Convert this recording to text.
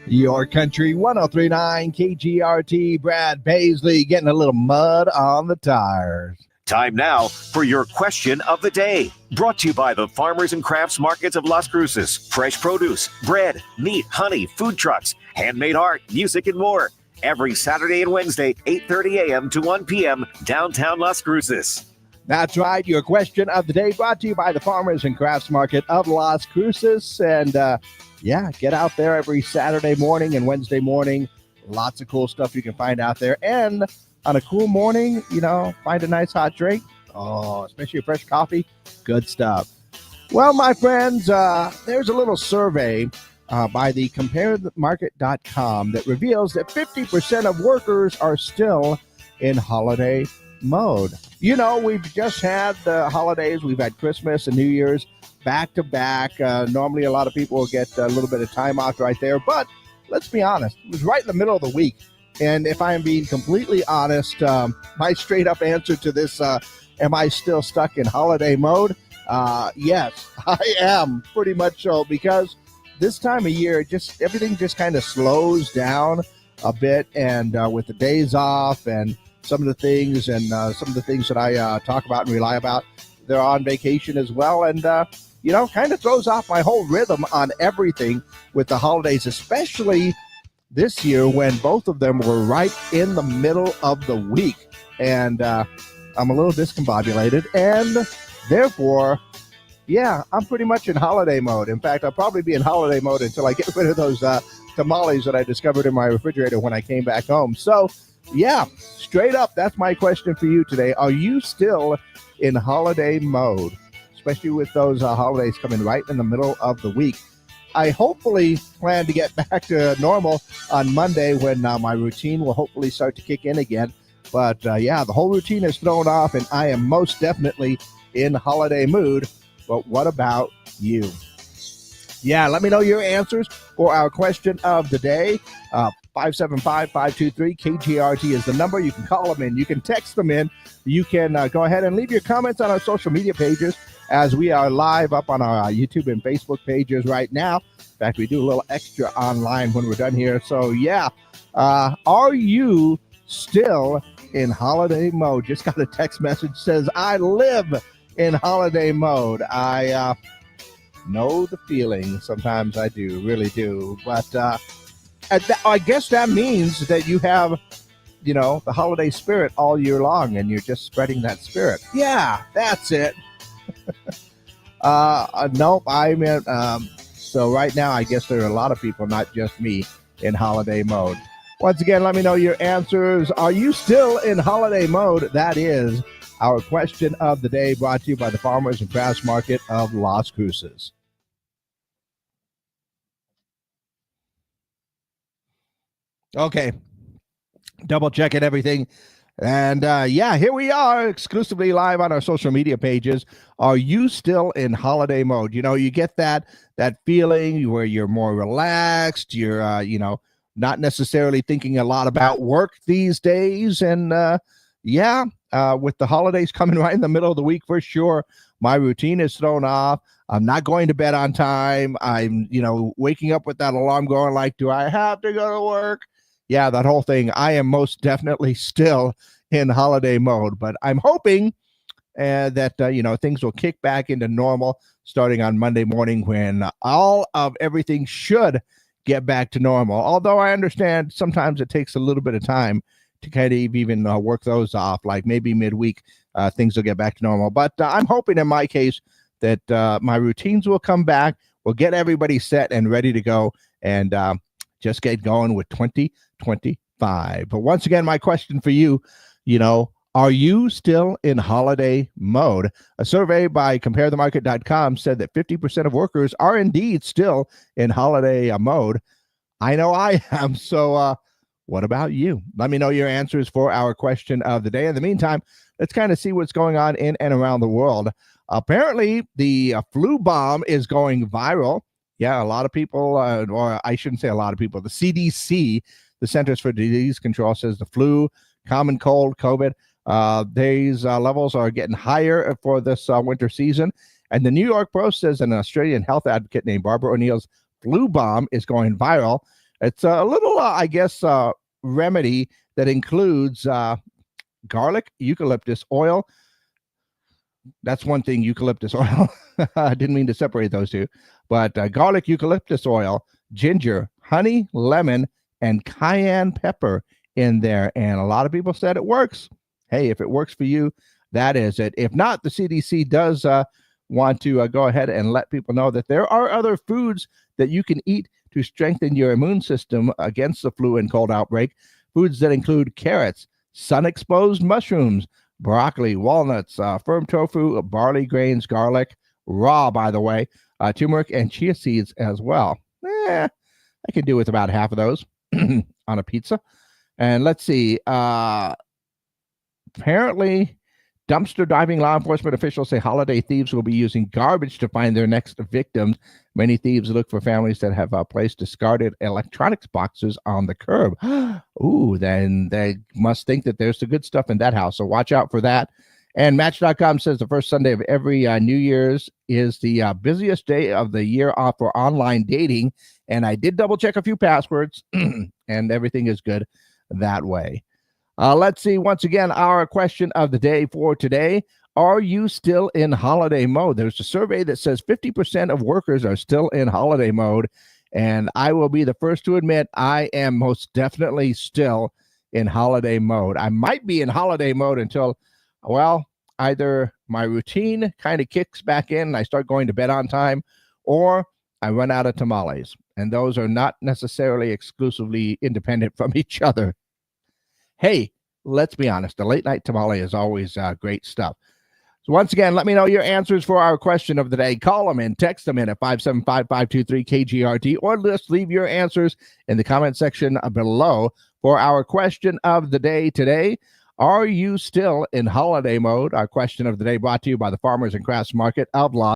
Your Country 103.9 KGRT. Brad Paisley getting a little mud on the tires. Time now for your question of the day. Brought to you by the Farmers and Crafts Markets of Las Cruces. Fresh produce, bread, meat, honey, food trucks, handmade art, music, and more. Every Saturday and Wednesday, 8:30 a.m. to 1 p.m. downtown Las Cruces. That's right. Your question of the day brought to you by the Farmers and Crafts Market of Las Cruces. And get out there every Saturday morning and Wednesday morning. Lots of cool stuff you can find out there. And on a cool morning, find a nice hot drink. Oh, especially a fresh coffee. Good stuff. Well, my friends, there's a little survey by the comparethemarket.com that reveals that 50% of workers are still in holiday mode. We've just had the holidays. We've had Christmas and New Year's back to back. Normally, a lot of people will get a little bit of time off right there. But let's be honest, it was right in the middle of the week. And if I am being completely honest, my straight up answer to this, am I still stuck in holiday mode? Yes, I am pretty much so, because this time of year, everything just kind of slows down a bit. And with the days off and some of the things that I talk about and rely about, they're on vacation as well. And, kind of throws off my whole rhythm on everything with the holidays, especially this year when both of them were right in the middle of the week. And I'm a little discombobulated. And therefore, I'm pretty much in holiday mode. In fact, I'll probably be in holiday mode until I get rid of those tamales that I discovered in my refrigerator when I came back home. So, straight up, that's my question for you today. Are you still in holiday mode, especially with those holidays coming right in the middle of the week? I hopefully plan to get back to normal on Monday when my routine will hopefully start to kick in again. But the whole routine is thrown off, and I am most definitely in holiday mood. But what about you? Let me know your answers for our question of the day. 575-523-KGRT is the number. You can call them in. You can text them in. You can go ahead and leave your comments on our social media pages, as we are live up on our YouTube and Facebook pages right now. In fact, we do a little extra online when we're done here. So, are you still in holiday mode? Just got a text message says, I live in holiday mode. I know the feeling. Sometimes I do, really do. But I guess that means that you have, the holiday spirit all year long, and you're just spreading that spirit. Yeah, that's it. Nope, I meant, so right now, I guess there are a lot of people, not just me, in holiday mode. Once again, let me know your answers. Are you still in holiday mode? That is our question of the day, brought to you by the Farmers and Crafts Market of Las Cruces. Okay, double checking everything. And here we are, exclusively live on our social media pages. Are you still in holiday mode? You get that feeling where you're more relaxed. You're, not necessarily thinking a lot about work these days. And with the holidays coming right in the middle of the week, for sure, my routine is thrown off. I'm not going to bed on time. I'm, waking up with that alarm going like, do I have to go to work? Yeah, that whole thing. I am most definitely still in holiday mode, but I'm hoping that, things will kick back into normal starting on Monday morning, when all of everything should get back to normal. Although I understand sometimes it takes a little bit of time to kind of even work those off, like maybe midweek, things will get back to normal. But I'm hoping in my case that my routines will come back. We'll get everybody set and ready to go, and just get going with 2025. But once again, my question for you, are you still in holiday mode? A survey by comparethemarket.com said that 50% of workers are indeed still in holiday mode. I know I am. So what about you? Let me know your answers for our question of the day. In the meantime, let's kind of see what's going on in and around the world. Apparently, the flu bomb is going viral. Yeah, a lot of people, or I shouldn't say a lot of people, the CDC, the Centers for Disease Control, says the flu, common cold, COVID, these levels are getting higher for this winter season. And the New York Post says an Australian health advocate named Barbara O'Neill's flu bomb is going viral. It's a little, remedy that includes garlic, eucalyptus oil. That's one thing, eucalyptus oil. I didn't mean to separate those two. But garlic, eucalyptus oil, ginger, honey, lemon, and cayenne pepper in there. And a lot of people said it works. Hey, if it works for you, that is it. If not, the CDC does want to go ahead and let people know that there are other foods that you can eat to strengthen your immune system against the flu and cold outbreak. Foods that include carrots, sun-exposed mushrooms, broccoli, walnuts, firm tofu, barley grains, garlic, raw, by the way, turmeric, and chia seeds as well. I can do with about half of those on a pizza. And let's see. Apparently, dumpster diving law enforcement officials say holiday thieves will be using garbage to find their next victims. Many thieves look for families that have placed discarded electronics boxes on the curb. Ooh, then they must think that there's the good stuff in that house. So watch out for that. And Match.com says the first Sunday of every New Year's is the busiest day of the year for online dating. And I did double check a few passwords and everything is good that way. Let's see, once again, our question of the day for today. Are you still in holiday mode? There's a survey that says 50% of workers are still in holiday mode. And I will be the first to admit I am most definitely still in holiday mode. I might be in holiday mode until, well, either my routine kind of kicks back in and I start going to bed on time, or I run out of tamales. And those are not necessarily exclusively independent from each other. Hey, let's be honest. The late night tamale is always great stuff. So once again, let me know your answers for our question of the day. Call them in, text them in at 575-523-KGRT, or just leave your answers in the comment section below for our question of the day today. Are you still in holiday mode? Our question of the day brought to you by the Farmers and Crafts Market of Las